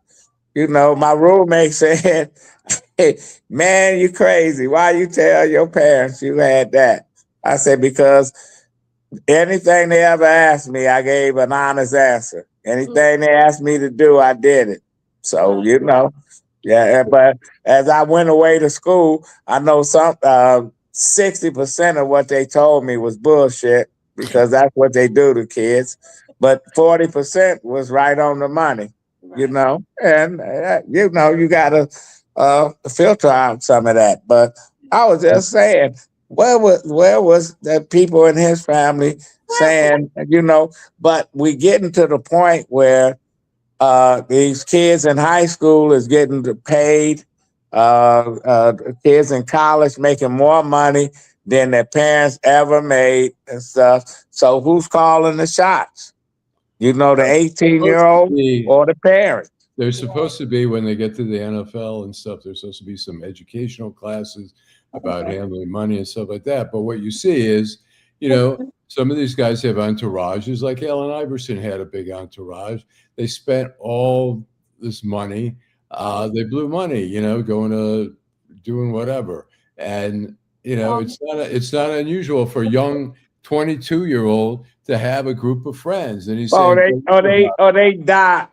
You know, my roommate said, "Hey, man, you crazy? Why you tell your parents you had that?" I said, "Because anything they ever asked me, I gave an honest answer. Anything they asked me to do, I did it. So you know." Yeah, but as I went away to school, I know 60% of what they told me was bullshit because that's what they do to kids. But 40% was right on the money, you know. And you know, you gotta filter out some of that. But I was just saying, where was the people in his family saying, you know? But we getting to the point where these kids in high school is getting paid. Kids in college making more money than their parents ever made and stuff. So who's calling the shots? You know, the 18-year-old or the parent? There's supposed to be, when they get to the NFL and stuff, there's supposed to be some educational classes about handling money and stuff like that. But what you see is, you know, some of these guys have entourages, like Allen Iverson had a big entourage. They spent all this money. They blew money, you know, going to doing whatever. And, you know, it's not unusual for a young 22-year-old to have a group of friends. And he's saying, they die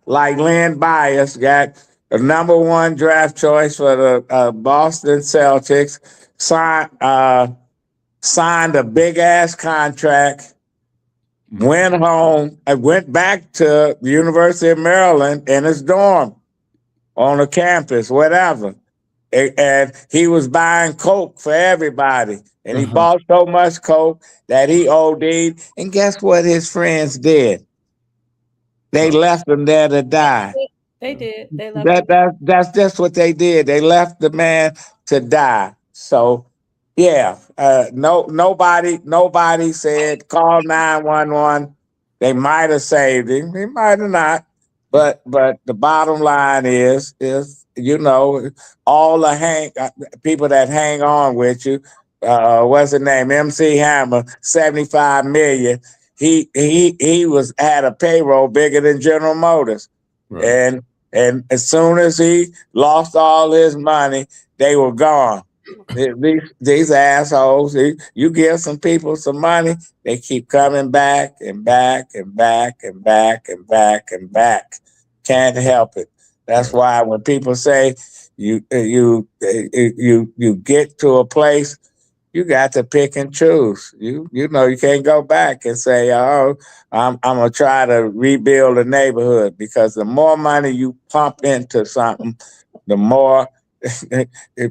like Len Bias got the #1 draft choice for the Boston Celtics, signed a big ass contract, went home, and went back to the University of Maryland in his dorm on a campus, whatever. And he was buying Coke for everybody. And he bought so much Coke that he OD'd. And guess what his friends did? They left him there to die. They did. They left That's just what they did. They left the man to die. So yeah, nobody said call 911. They might have saved him. He might have not. But the bottom line is you know, all the people that hang on with you, what's his name? MC Hammer, 75 million. He was had a payroll bigger than General Motors. Right. And as soon as he lost all his money, they were gone. These assholes, you give some people some money, they keep coming back and back and back and back and back and back. Can't help it. That's why when people say you get to a place, you got to pick and choose. You know you can't go back and say, oh, I'm gonna try to rebuild a neighborhood, because the more money you pump into something, the more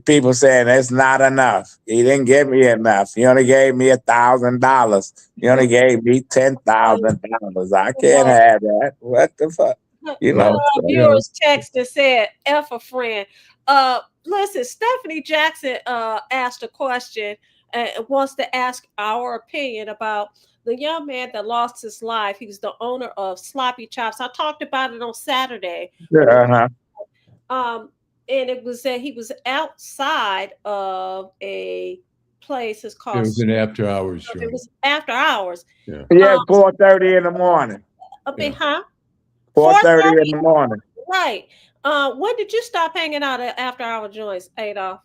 people saying it's not enough. He didn't give me enough. He only gave me $1,000. He only gave me $10,000. I can't have that. What the fuck? You One know. of our viewers texted said, F a friend. Listen, Stephanie Jackson asked a question and wants to ask our opinion about the young man that lost his life. He was the owner of Sloppy Chops. I talked about it on Saturday. Uh-huh. And it was that he was outside of a place. It's called. It was an after hours show. It was after hours. Yeah. 4:30 in the morning. Huh? 4:30 in the morning. Right. When did you stop hanging out at after hour joints, Adolph?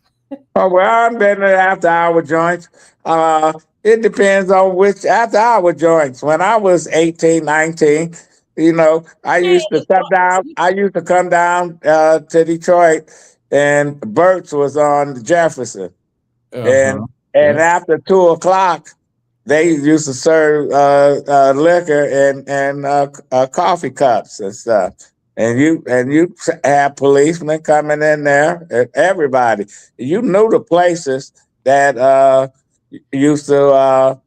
Oh, well, I've been to after hour joints. It depends on which after hour joints. When I was 18, 19, I used to come down. I used to come down to Detroit, and Burt's was on Jefferson, and after 2:00, they used to serve liquor and coffee cups and stuff. And you have policemen coming in there, and everybody. You knew the places that used to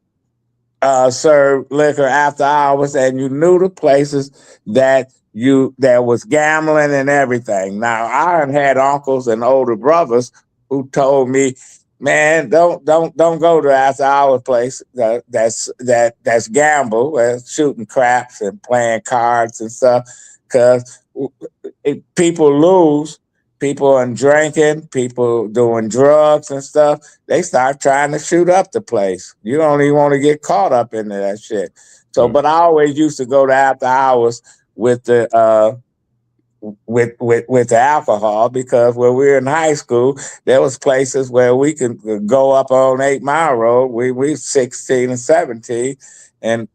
serve liquor after hours, and you knew the places that was gambling and everything. Now, I had uncles and older brothers who told me, man, don't go to after hour place that's gamble, shooting craps and playing cards and stuff, because people lose. People are drinking, people doing drugs and stuff. They start trying to shoot up the place. You don't even want to get caught up into that shit. So, but I always used to go to after hours with the with the alcohol, because when we were in high school, there was places where we could go up on 8 Mile Road. We were 16 and 17 and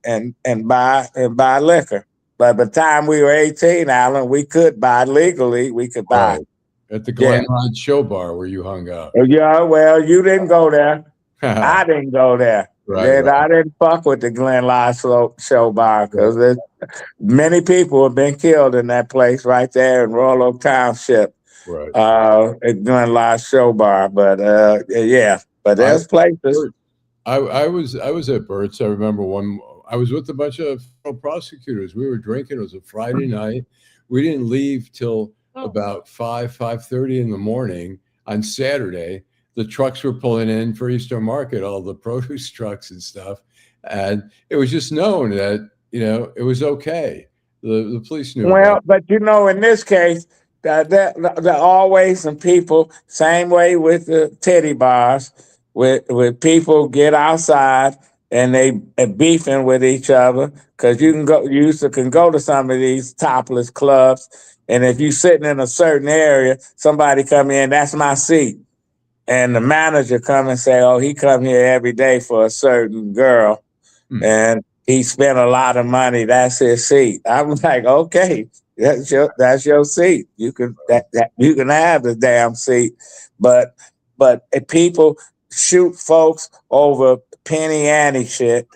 buy liquor. But by the time we were 18, Allan, we could buy legally. We could buy. Right. At the Glen Lodge Show Bar where you hung out. Yeah, well, you didn't go there. I didn't go there. Right. I didn't fuck with the Glen Lodge Show Bar, because many people have been killed in that place right there in Royal Oak Township. Right. At Glen Lodge Show Bar. But but there's places. I was at Burt's. I remember I was with a bunch of federal prosecutors. We were drinking. It was a Friday night. We didn't leave till about 5:30 in the morning on Saturday. The trucks were pulling in for Easter Market, all the produce trucks and stuff. And it was just known that, it was okay. The police knew. Well, but in this case, there are always some people, same way with the teddy bars, with people get outside and they are beefing with each other, because you can go to some of these topless clubs, and if you're sitting in a certain area, somebody come in, that's my seat. And the manager come and say, oh, he come here every day for a certain girl, and he spent a lot of money. That's his seat. I'm like, okay, that's your seat. You can you can have the damn seat, but if people shoot folks over penny ante shit,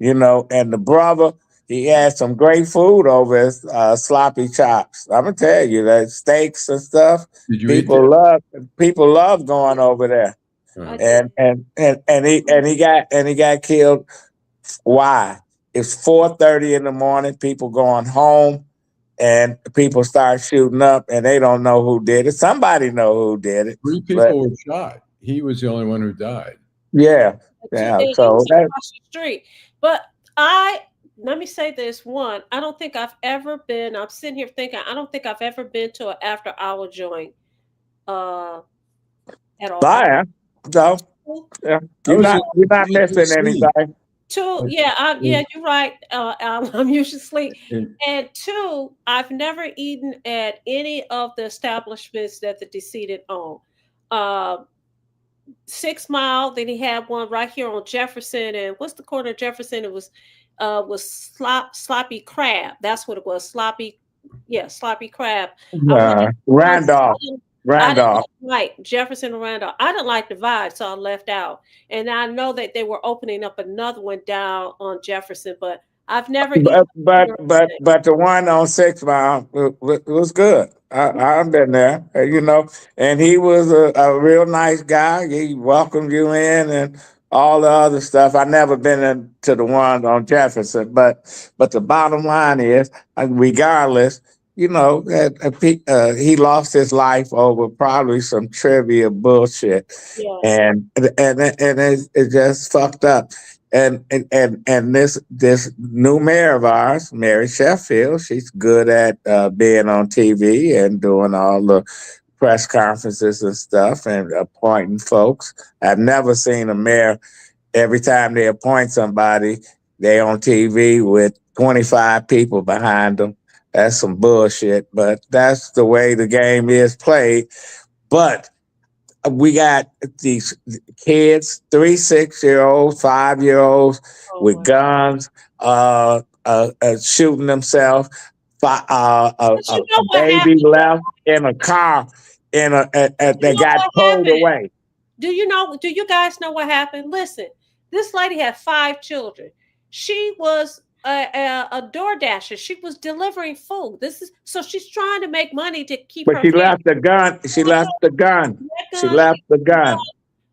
and the brother, he had some great food over his sloppy chops. I'm gonna tell you that steaks and stuff. People love going over there, and he got killed. Why? It's 4:30 in the morning. People going home, and people start shooting up, and they don't know who did it. Somebody know who did it. 3 people were shot. He was the only one who died. Yeah. So across the street, but let me say this. One, I don't think I've ever been. I'm sitting here thinking, I don't think I've ever been to an after-hour joint at all. No. Yeah. I was in You're not missing sleep. anything. Two, yeah, you're right. Alan, I'm usually asleep. And two, I've never eaten at any of the establishments that the decedent owned. Uh, 6 Mile, then he had one right here on Jefferson, and what's the corner of Jefferson? It was sloppy crab. That's what it was. Sloppy crab. I went to once. Randolph. I didn't Randolph. like Jefferson and Randolph. I didn't like the vibe, so I left out. And I know that they were opening up another one down on Jefferson, but I've never eaten. But the one on 6 Mile was good. I've been there, and he was a real nice guy. He welcomed you in and all the other stuff. I never been to the one on Jefferson, but the bottom line is, regardless, he lost his life over probably some trivia bullshit, Yeah. and it's just fucked up. And this new mayor of ours, Mary Sheffield, she's good at being on TV and doing all the press conferences and stuff and appointing folks. I've never seen a mayor, every time they appoint somebody, they on TV with 25 people behind them. That's some bullshit, but that's the way the game is played. But we got these kids, 3 6-year-olds, 5-year-olds with guns, shooting themselves. A baby left in a car, they got towed away. Do you guys know what happened? Listen, this lady had 5 children. She was a door dasher. She was delivering food. So she's trying to make money to keep. But she left the gun. She left the gun. She left the gun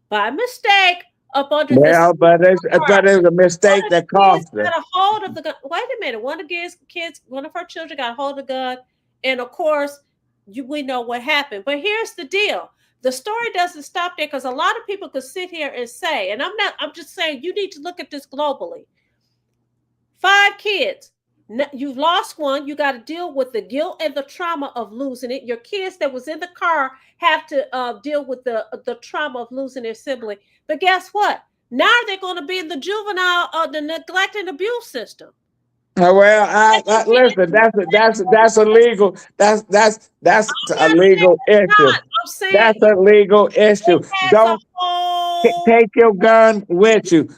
by mistake up under. Well, but it's a mistake that cost her. Got a hold of the gun. Wait a minute. One of her children got a hold of the gun, and of course, we know what happened. But here's the deal. The story doesn't stop there, because a lot of people could sit here and say, and I'm just saying, you need to look at this globally. 5 kids. You've lost one. You got to deal with the guilt and the trauma of losing it. Your kids that was in the car have to deal with the trauma of losing their sibling. But guess what? Now they're going to be in the juvenile, the neglect and abuse system. Well, listen. That's illegal. That's a legal issue. That's a legal issue. Don't take your gun with you.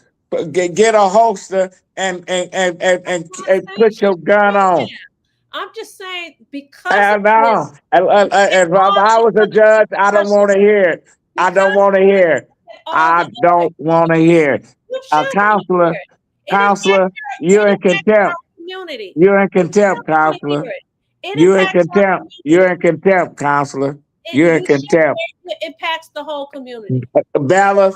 Get a holster and put your gun on. I'm just saying, because if I was a judge, I don't want to hear it. I don't want to hear it. I don't want to hear it. Counselor, you're in contempt. You're in contempt, counselor. You're in contempt. You're in contempt, counselor. You're in contempt. It impacts the whole community. Bella,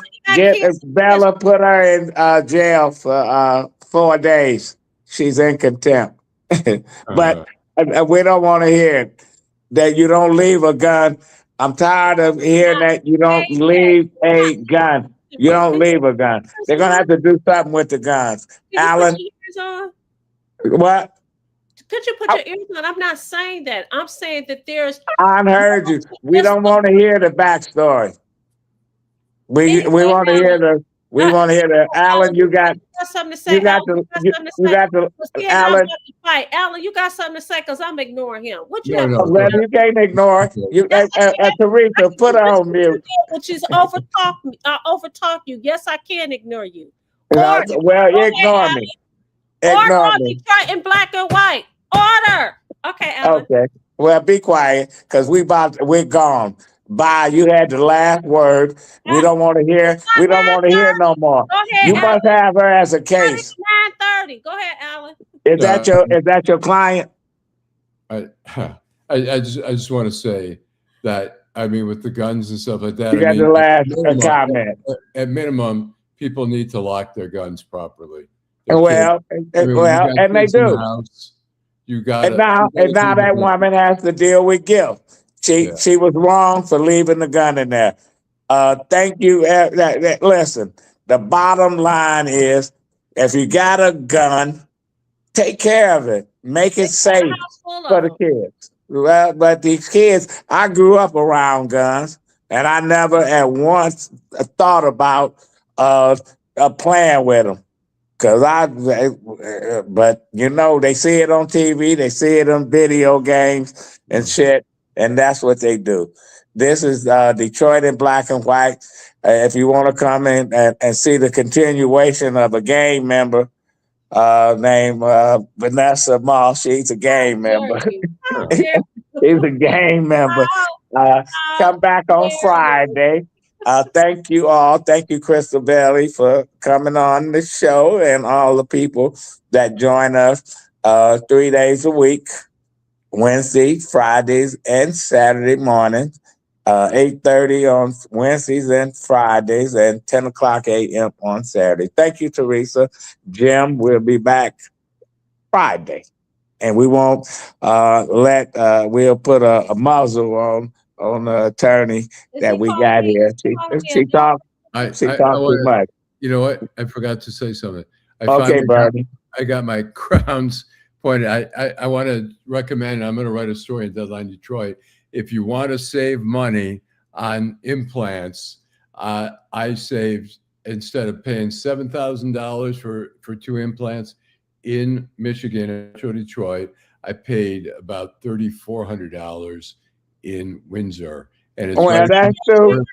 put her in jail for 4 days. She's in contempt. But we don't want to hear that you don't leave a gun. I'm tired of hearing that you don't leave a gun. You don't leave a gun. They're going to have to do something with the guns. Allan. What? Could you put your ears on? I'm not saying that. I'm saying that there's. I heard you. We don't want to hear the backstory. We want to hear the. We want to hear the. Allan, you got something to say. You got to. Allan, Allan, you got something to say, because I'm ignoring him. What you have? Well, you can't ignore. You, Teresa, put her on mute. Which is overtalk you. Yes, I can ignore you. Well, ignore me. Ignore me. Detroit in black and white. Order. Okay, Allan. Okay. Well, be quiet, because we're gone. Bye. You had the last word. We don't want to hear. We don't want to hear no more. Go ahead, you must have her as a case. 9:30. Go ahead, Allan. Is that your client? I just want to say that, I mean, with the guns and stuff like that. You got the last comment. At minimum, people need to lock their guns properly. Well, and they do. You got and now that woman has to deal with guilt. She was wrong for leaving the gun in there. Thank you. Listen, the bottom line is, if you got a gun, take care of it. Make it safe for the kids. Well, but these kids, I grew up around guns. and I never at once thought about playing with them. But you know, they see it on TV, they see it on video games and shit, and that's what they do. This is Detroit in black and white. If you want to come in and see the continuation of a gang member named Vanessa Moss, she's a gang member. He's a gang member. Come back on Friday. Thank you all. Thank you, Crystal Bailey, for coming on the show, and all the people that join us 3 days a week, Wednesday, Fridays, and Saturday mornings, 8:30 on Wednesdays and Fridays, and 10 o'clock a.m. on Saturday. Thank you, Teresa. Jim, we'll be back Friday, and we won't we'll put a muzzle on the attorney that we got here. She talked too much. You know what? I forgot to say something. Okay, Bernie. I got my crowns pointed. I want to recommend, I'm going to write a story in Deadline Detroit. If you want to save money on implants, I saved, instead of paying $7,000 for 2 implants in Michigan, Metro Detroit, I paid about $3,400 in Windsor. And it's that's true.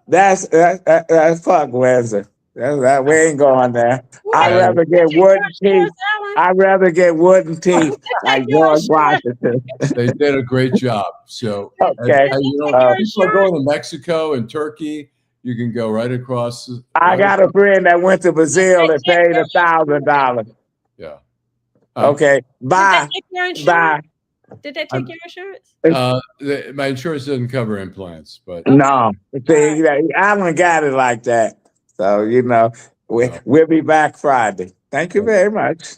That's fuck Windsor. We ain't going there. I'd rather get wooden teeth. I'd rather get wooden teeth like George Washington. They did a great job. So, okay. People are going to Mexico and Turkey. You can go right across. I got a friend that went to Brazil and paid $1,000. Yeah. Okay. Bye. Bye. Did they take your insurance? My insurance doesn't cover implants, but no. See, Allan got it like that. So, you know, we'll be back Friday. Thank you very much.